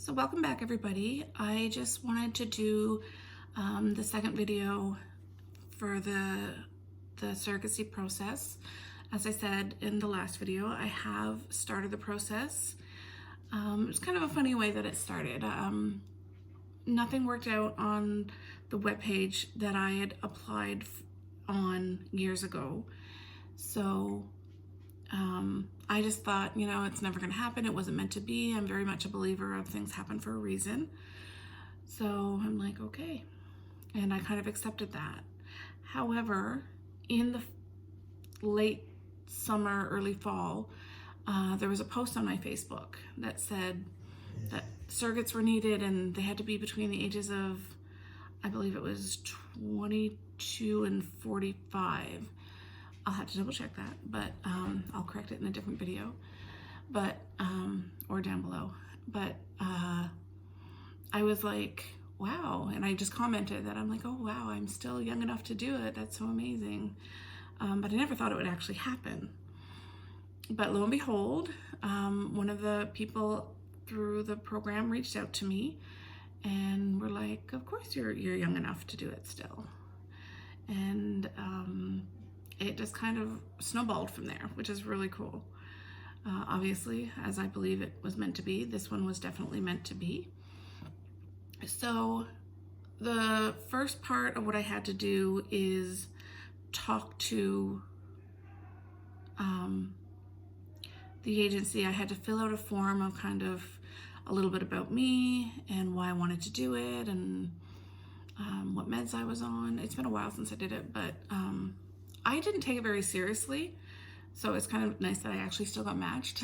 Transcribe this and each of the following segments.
So welcome back, everybody. I just wanted to do the second video for the surrogacy process. As I said in the last video, I have started the process. It was kind of a funny way that it started. Nothing worked out on the webpage that I had applied on years ago. So I just thought, it's never going to happen. It wasn't meant to be. I'm very much a believer of things happen for a reason. So I'm like, okay. And I kind of accepted that. However, in the late summer, early fall, there was a post on my Facebook that said that surrogates were needed and they had to be between the ages of, I believe it was 22 and 45. I'll have to double check that, but I'll correct it in a different video, but or down below. But I was like, wow, and I just commented that I'm like, oh wow, I'm still young enough to do it. That's so amazing. But I never thought it would actually happen. But lo and behold, one of the people through the program reached out to me and were like, of course you're young enough to do it still. And it just kind of snowballed from there, which is really cool. Obviously, as I believe it was meant to be, this one was definitely meant to be. So the first part of what I had to do is talk to the agency. I had to fill out a form of kind of a little bit about me and why I wanted to do it and what meds I was on. It's been a while since I did it, but I didn't take it very seriously. So it's kind of nice that I actually still got matched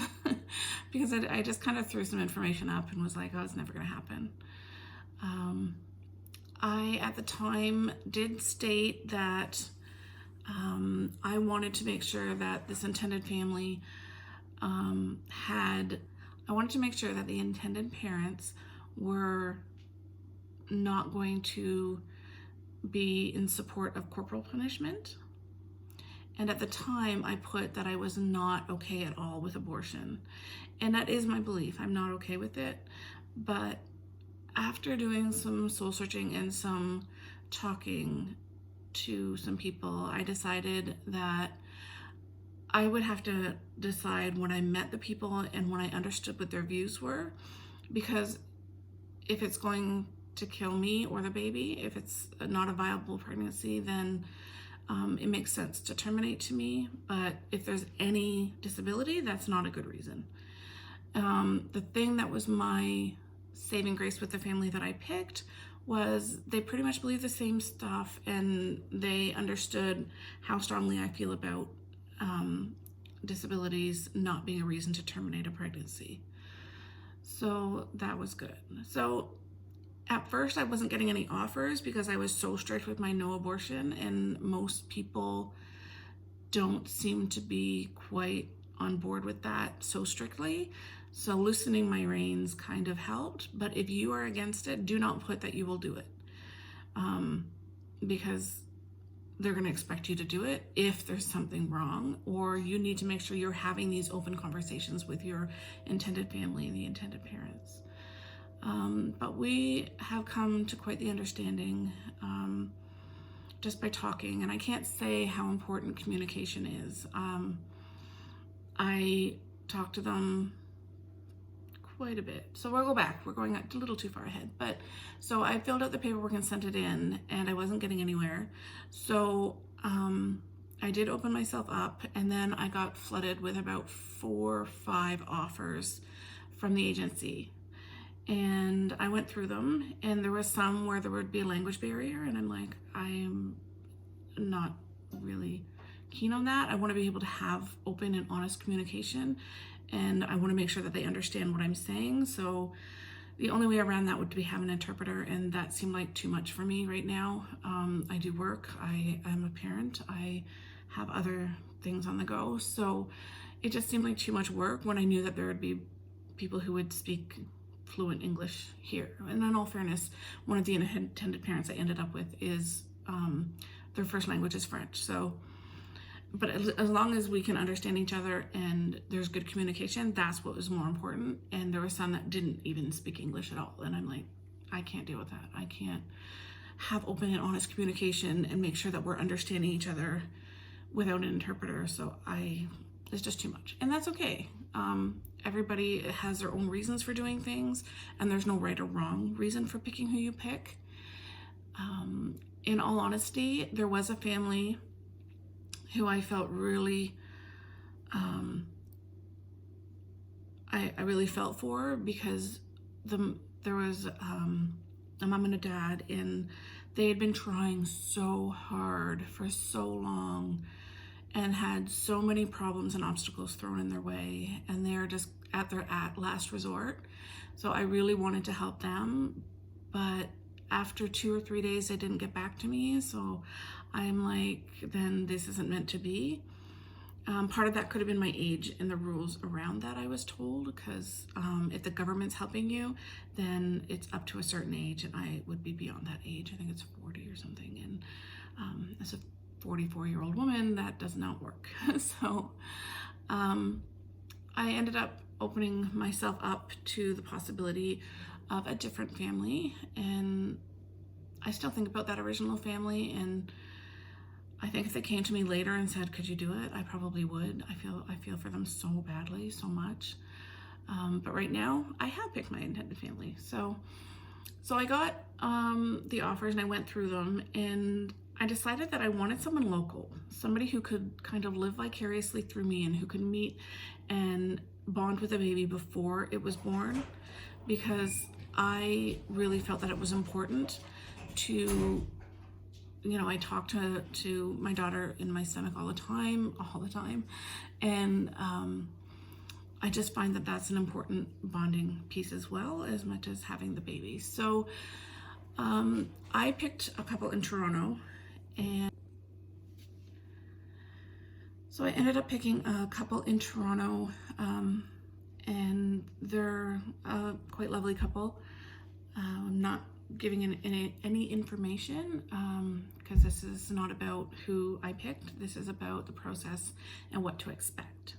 because I just kind of threw some information up and was like, oh, it's never going to happen. I, at the time, did state that I wanted to make sure that this intended family I wanted to make sure that the intended parents were not going to be in support of corporal punishment. And at the time, I put that I was not okay at all with abortion. And that is my belief. I'm not okay with it. But after doing some soul searching and some talking to some people, I decided that I would have to decide when I met the people and when I understood what their views were. Because if it's going to kill me or the baby, if it's not a viable pregnancy, then it makes sense to terminate to me. But if there's any disability, that's not a good reason. The thing that was my saving grace with the family that I picked was they pretty much believe the same stuff and they understood how strongly I feel about disabilities not being a reason to terminate a pregnancy. So that was good. So at first I wasn't getting any offers because I was so strict with my no abortion, and most people don't seem to be quite on board with that so strictly. So loosening my reins kind of helped. But if you are against it, do not put that you will do it, because they're going to expect you to do it if there's something wrong, or you need to make sure you're having these open conversations with your intended family and the intended parents. But we have come to quite the understanding just by talking, and I can't say how important communication is. I talked to them quite a bit. So we'll go back. We're going a little too far ahead. But so I filled out the paperwork and sent it in, and I wasn't getting anywhere. So I did open myself up, and then I got flooded with about 4 or 5 offers from the agency. And I went through them, and there was some where there would be a language barrier, and I'm like, I'm not really keen on that. I want to be able to have open and honest communication, and I want to make sure that they understand what I'm saying. So the only way around that would be have an interpreter, and that seemed like too much for me right now. I do work, I am a parent, I have other things on the go, so it just seemed like too much work when I knew that there would be people who would speak fluent English here. And in all fairness, one of the intended parents I ended up with is their first language is French. So but as long as we can understand each other and there's good communication, that's what was more important. And there was some that didn't even speak English at all. And I'm like, I can't deal with that. I can't have open and honest communication and make sure that we're understanding each other without an interpreter. So it's just too much. And that's okay. Everybody has their own reasons for doing things, and there's no right or wrong reason for picking who you pick. In all honesty, there was a family who I felt really, I really felt for, because there was a mom and a dad, and they had been trying so hard for so long and had so many problems and obstacles thrown in their way, and they're just at their last resort. So I really wanted to help them, but after 2 or 3 days, they didn't get back to me. So I'm like, then this isn't meant to be. Part of that could have been my age and the rules around that, I was told, because if the government's helping you, then it's up to a certain age, and I would be beyond that age. I think it's 40 or something, and as a 44-year-old woman, that does not work. So I ended up opening myself up to the possibility of a different family, and I still think about that original family, and I think if they came to me later and said, could you do it, I probably would. I feel for them so badly, so much. But right now, I have picked my intended family. So I got the offers, and I went through them, and I decided that I wanted someone local, somebody who could kind of live vicariously through me, and who could meet and bond with the baby before it was born, because I really felt that it was important to, I talk to my daughter in my stomach all the time, and I just find that that's an important bonding piece as well, as much as having the baby. So I picked a couple in Toronto, and so I ended up picking a couple in Toronto, and they're a quite lovely couple. I'm not giving any information, because this is not about who I picked. This is about the process and what to expect.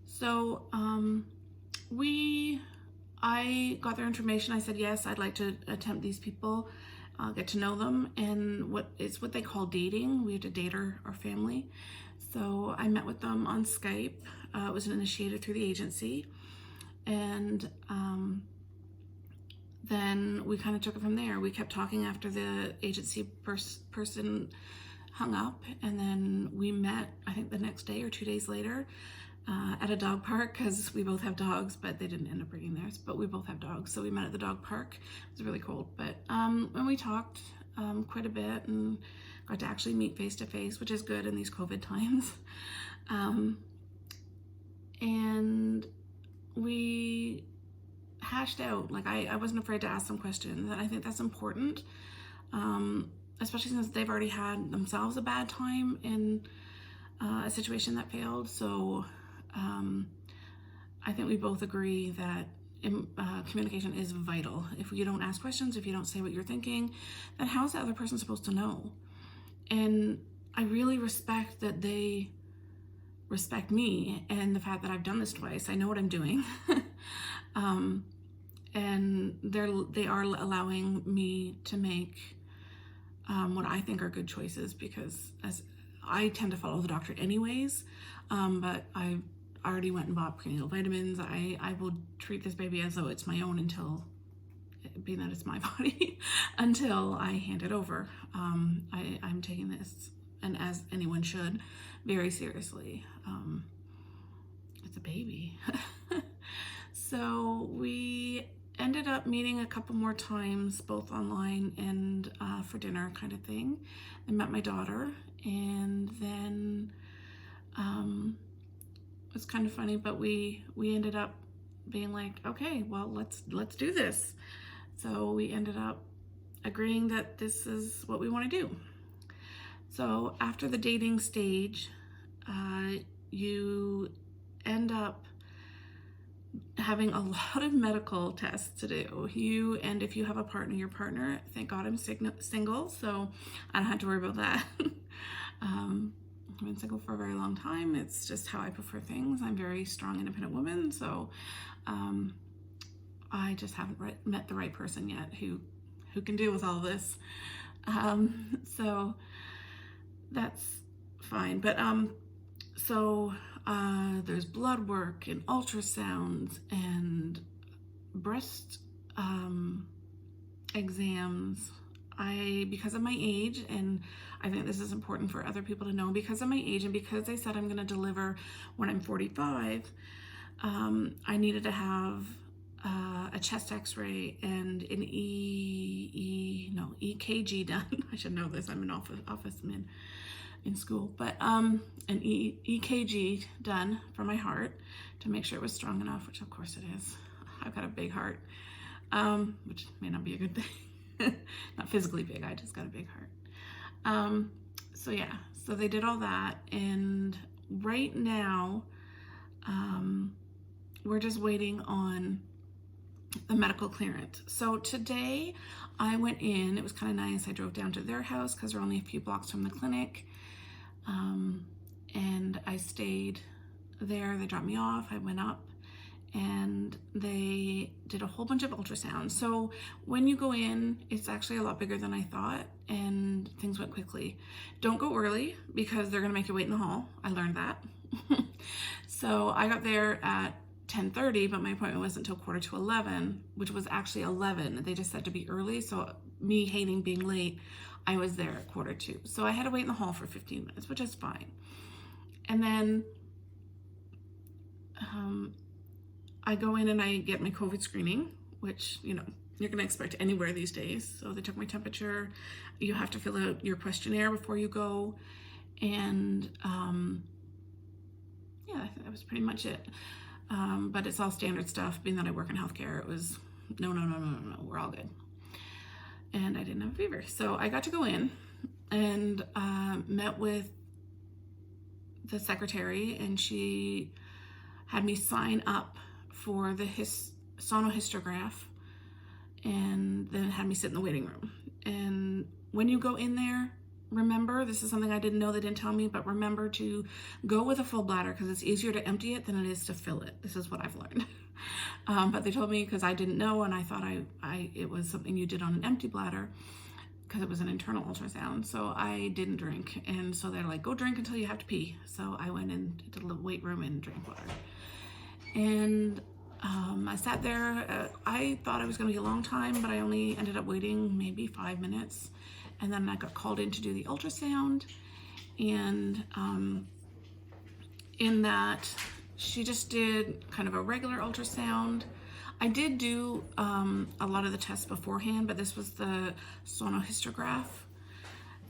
So I got their information. I said, yes, I'd like to attempt these people, get to know them, and what they call dating. We had to date our family. So I met with them on Skype. It was initiated through the agency, and then we kind of took it from there. We kept talking after the agency person hung up, and then we met, I think the next day or 2 days later, at a dog park, because we both have dogs, but they didn't end up bringing theirs, but we both have dogs. So we met at the dog park. It was really cold, but and we talked quite a bit, and got to actually meet face to face, which is good in these COVID times. And we hashed out, like I wasn't afraid to ask them questions, and I think that's important, especially since they've already had themselves a bad time in a situation that failed. So I think we both agree that communication is vital. If you don't ask questions, if you don't say what you're thinking, then how is the other person supposed to know? And I really respect that they respect me and the fact that I've done this twice. I know what I'm doing. And they are allowing me to make what I think are good choices, because as I tend to follow the doctor anyways, but I already went and bought prenatal vitamins. I will treat this baby as though it's my own, until, being that it's my body, until I hand it over. I'm taking this, and as anyone should, very seriously. It's a baby. So we ended up meeting a couple more times, both online and for dinner kind of thing. I met my daughter, and then it was kind of funny, but we ended up being like, okay, well, let's do this. So we ended up agreeing that this is what we want to do. So after the dating stage, you end up having a lot of medical tests to do. And if you have a partner, your partner, thank God I'm single, so I don't have to worry about that. I've been single for a very long time. It's just how I prefer things. I'm a very strong, independent woman, so I just haven't met the right person yet who can deal with all this. So that's fine. But there's blood work and ultrasounds and breast exams. Because of my age, and I think this is important for other people to know, because of my age and because I said I'm going to deliver when I'm 45, I needed to have a chest x-ray and an EKG done. I should know this. I'm an office man in school, but an EKG done for my heart to make sure it was strong enough, which of course it is. I've got a big heart, which may not be a good thing. Not physically big, I just got a big heart. So yeah, so they did all that, and right now we're just waiting on the medical clearance. So today I went in, it was kind of nice. I drove down to their house because they're only a few blocks from the clinic, and I stayed there. They dropped me off, I went up, and they did a whole bunch of ultrasounds. So when you go in, it's actually a lot bigger than I thought, and things went quickly. Don't go early because they're gonna make you wait in the hall. I learned that. So I got there at 10:30, but my appointment wasn't until 10:45, which was actually 11. They just said to be early, so me hating being late, I was there at 1:45. So I had to wait in the hall for 15 minutes, which is fine. And then I go in and I get my COVID screening, which, you know, you're going to expect anywhere these days. So they took my temperature. You have to fill out your questionnaire before you go. And yeah, I think that was pretty much it. But it's all standard stuff. Being that I work in healthcare, it was no, we're all good. And I didn't have a fever. So I got to go in and met with the secretary, and she had me sign up for the sonohistograph, and then had me sit in the waiting room. And when you go in there, remember, this is something I didn't know, they didn't tell me, but remember to go with a full bladder because it's easier to empty it than it is to fill it. This is what I've learned. But they told me, because I didn't know, and I thought it was something you did on an empty bladder because it was an internal ultrasound. So I didn't drink. And so they're like, go drink until you have to pee. So I went into the weight room and drank water. And I sat there. I thought it was going to be a long time, but I only ended up waiting maybe 5 minutes. And then I got called in to do the ultrasound. And in that, she just did kind of a regular ultrasound. I did do a lot of the tests beforehand, but this was the sonohistograph.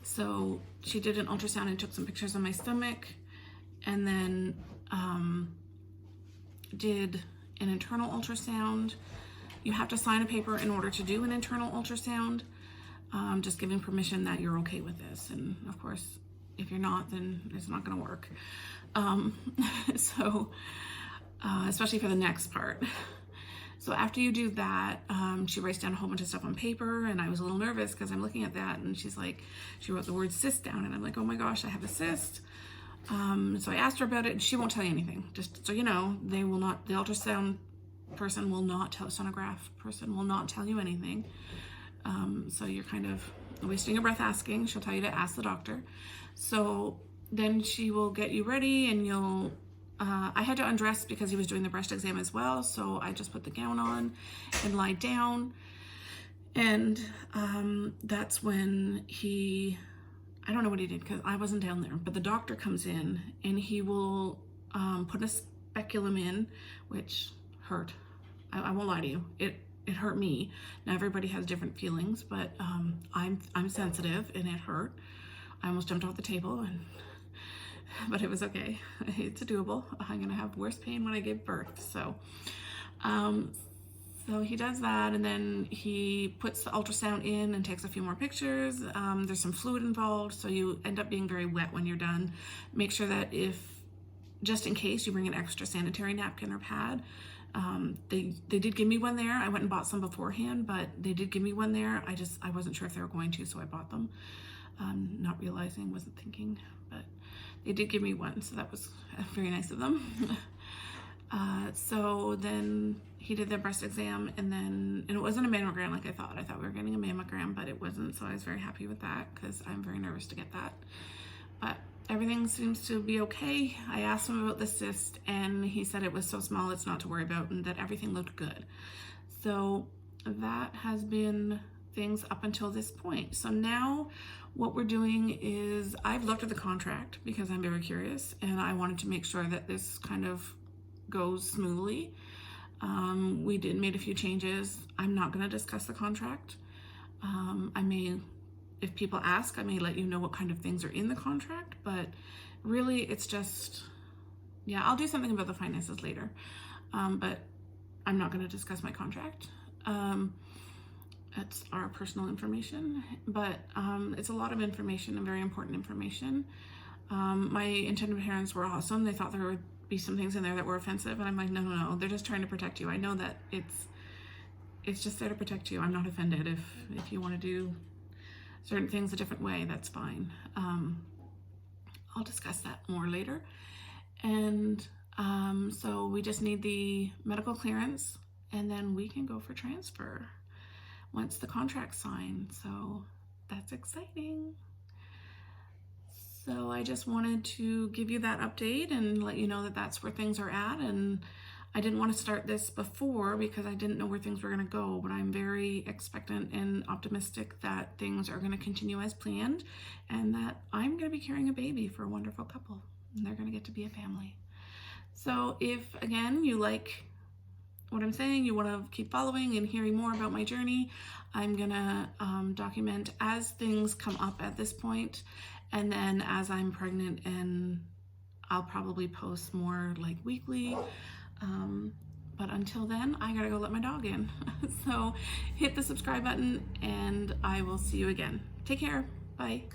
So she did an ultrasound and took some pictures of my stomach, and then did an internal ultrasound. You have to sign a paper in order to do an internal ultrasound, just giving permission that you're okay with this. And of course, if you're not, then it's not going to work. Especially for the next part. So after you do that, she writes down a whole bunch of stuff on paper, and I was a little nervous because I'm looking at that, and she's like, she wrote the word cyst down, and I'm like, oh my gosh, I have a cyst. So I asked her about it, and she won't tell you anything. Just so you know, they will not, the ultrasound person will not tell, sonograph person will not tell you anything. So you're kind of wasting your breath asking. She'll tell you to ask the doctor. So then she will get you ready, and you'll, I had to undress because he was doing the breast exam as well. So I just put the gown on and lied down. And that's when I don't know what he did because I wasn't down there, but the doctor comes in and he will put a speculum in, which hurt. I won't lie to you. It hurt me. Now everybody has different feelings, but I'm sensitive and it hurt. I almost jumped off the table, but it was okay. It's doable. I'm gonna have worse pain when I give birth. So he does that, and then he puts the ultrasound in and takes a few more pictures. There's some fluid involved, so you end up being very wet when you're done. Make sure that just in case, you bring an extra sanitary napkin or pad. They did give me one there. I went and bought some beforehand, but they did give me one there. I wasn't sure if they were going to, so I bought them. Not realizing, wasn't thinking, but They did give me one, so that was very nice of them. So then he did the breast exam, and it wasn't a mammogram like I thought. I thought we were getting a mammogram, but it wasn't, so I was very happy with that because I'm very nervous to get that. But everything seems to be okay. I asked him about the cyst, and he said it was so small it's not to worry about, and that everything looked good. So that has been things up until this point. So now what we're doing is I've looked at the contract because I'm very curious, and I wanted to make sure that this kind of goes smoothly. We made a few changes. I'm not going to discuss the contract. I may, if people ask, I may let you know what kind of things are in the contract, but really it's just, yeah, I'll do something about the finances later. But I'm not going to discuss my contract. That's our personal information, but it's a lot of information and very important information. My intended parents were awesome. They thought there would be some things in there that were offensive, and I'm like, no, they're just trying to protect you. I know that it's just there to protect you. I'm not offended. If you want to do certain things a different way, that's fine. I'll discuss that more later. And so we just need the medical clearance, and then we can go for transfer once the contract's signed. So that's exciting. So I just wanted to give you that update and let you know that that's where things are at. And I didn't want to start this before because I didn't know where things were going to go, but I'm very expectant and optimistic that things are going to continue as planned, and that I'm going to be carrying a baby for a wonderful couple, and they're going to get to be a family. So if, again, you like what I'm saying, you want to keep following and hearing more about my journey, I'm going to document as things come up at this point. And then as I'm pregnant, and I'll probably post more like weekly. But until then, I gotta go let my dog in. So hit the subscribe button, and I will see you again. Take care. Bye.